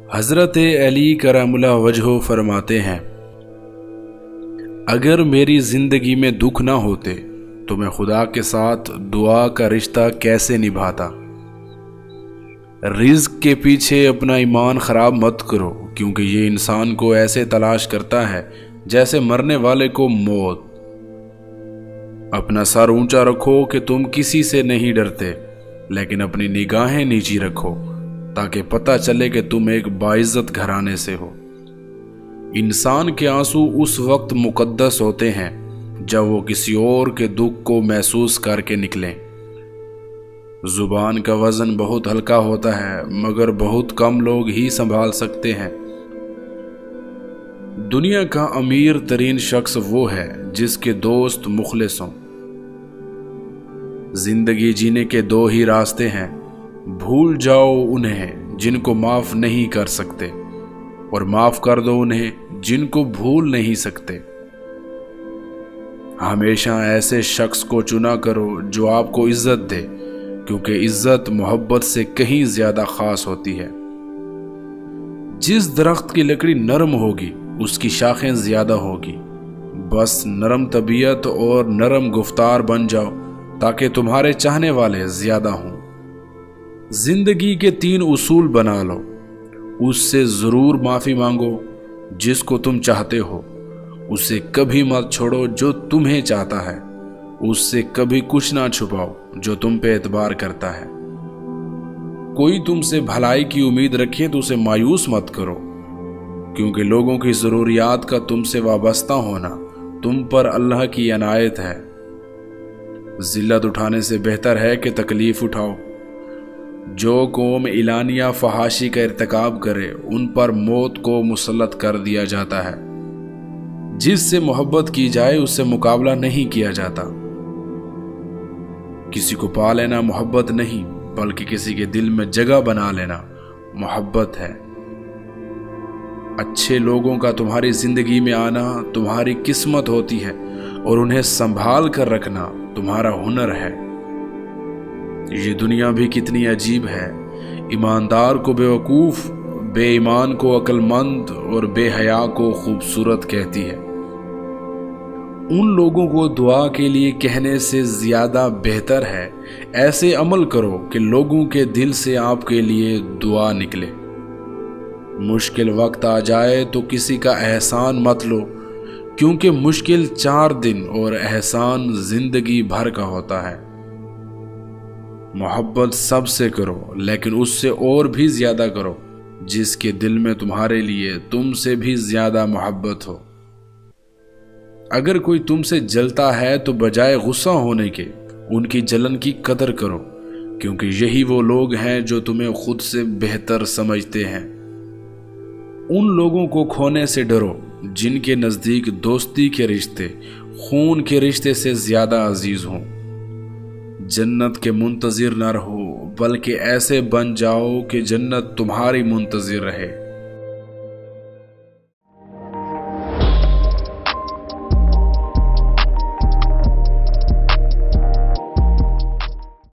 حضرت علی کرم اللہ وجہ فرماتے ہیں، اگر میری زندگی میں دکھ نہ ہوتے تو میں خدا کے ساتھ دعا کا رشتہ کیسے نبھاتا۔ رزق کے پیچھے اپنا ایمان خراب مت کرو، کیونکہ یہ انسان کو ایسے تلاش کرتا ہے جیسے مرنے والے کو موت۔ اپنا سر اونچا رکھو کہ تم کسی سے نہیں ڈرتے، لیکن اپنی نگاہیں نیچی رکھو تاکہ پتہ چلے کہ تم ایک باعزت گھرانے سے ہو۔ انسان کے آنسو اس وقت مقدس ہوتے ہیں جب وہ کسی اور کے دکھ کو محسوس کر کے نکلیں۔ زبان کا وزن بہت ہلکا ہوتا ہے، مگر بہت کم لوگ ہی سنبھال سکتے ہیں۔ دنیا کا امیر ترین شخص وہ ہے جس کے دوست مخلص ہوں۔ زندگی جینے کے دو ہی راستے ہیں، بھول جاؤ انہیں جن کو معاف نہیں کر سکتے، اور معاف کر دو انہیں جن کو بھول نہیں سکتے۔ ہمیشہ ایسے شخص کو چنا کرو جو آپ کو عزت دے، کیونکہ عزت محبت سے کہیں زیادہ خاص ہوتی ہے۔ جس درخت کی لکڑی نرم ہوگی اس کی شاخیں زیادہ ہوگی۔ بس نرم طبیعت اور نرم گفتار بن جاؤ تاکہ تمہارے چاہنے والے زیادہ ہوں۔ زندگی کے 3 اصول بنا لو۔ اس سے ضرور معافی مانگو جس کو تم چاہتے ہو، اسے کبھی مت چھوڑو جو تمہیں چاہتا ہے، اس سے کبھی کچھ نہ چھپاؤ جو تم پہ اعتبار کرتا ہے۔ کوئی تم سے بھلائی کی امید رکھے تو اسے مایوس مت کرو، کیونکہ لوگوں کی ضروریات کا تم سے وابستہ ہونا تم پر اللہ کی عنایت ہے۔ ذلت اٹھانے سے بہتر ہے کہ تکلیف اٹھاؤ۔ جو قوم اعلانیہ فحاشی کا ارتکاب کرے ان پر موت کو مسلط کر دیا جاتا ہے۔ جس سے محبت کی جائے اس سے مقابلہ نہیں کیا جاتا۔ کسی کو پا لینا محبت نہیں، بلکہ کسی کے دل میں جگہ بنا لینا محبت ہے۔ اچھے لوگوں کا تمہاری زندگی میں آنا تمہاری قسمت ہوتی ہے، اور انہیں سنبھال کر رکھنا تمہارا ہنر ہے۔ یہ دنیا بھی کتنی عجیب ہے، ایماندار کو بیوقوف، بے ایمان کو عقل مند اور بے حیا کو خوبصورت کہتی ہے۔ ان لوگوں کو دعا کے لیے کہنے سے زیادہ بہتر ہے ایسے عمل کرو کہ لوگوں کے دل سے آپ کے لیے دعا نکلے۔ مشکل وقت آ جائے تو کسی کا احسان مت لو، کیونکہ مشکل 4 دن اور احسان زندگی بھر کا ہوتا ہے۔ محبت سب سے کرو، لیکن اس سے اور بھی زیادہ کرو جس کے دل میں تمہارے لیے تم سے بھی زیادہ محبت ہو۔ اگر کوئی تم سے جلتا ہے تو بجائے غصہ ہونے کے ان کی جلن کی قدر کرو، کیونکہ یہی وہ لوگ ہیں جو تمہیں خود سے بہتر سمجھتے ہیں۔ ان لوگوں کو کھونے سے ڈرو جن کے نزدیک دوستی کے رشتے خون کے رشتے سے زیادہ عزیز ہوں۔ جنت کے منتظر نہ رہو، بلکہ ایسے بن جاؤ کہ جنت تمہاری منتظر رہے۔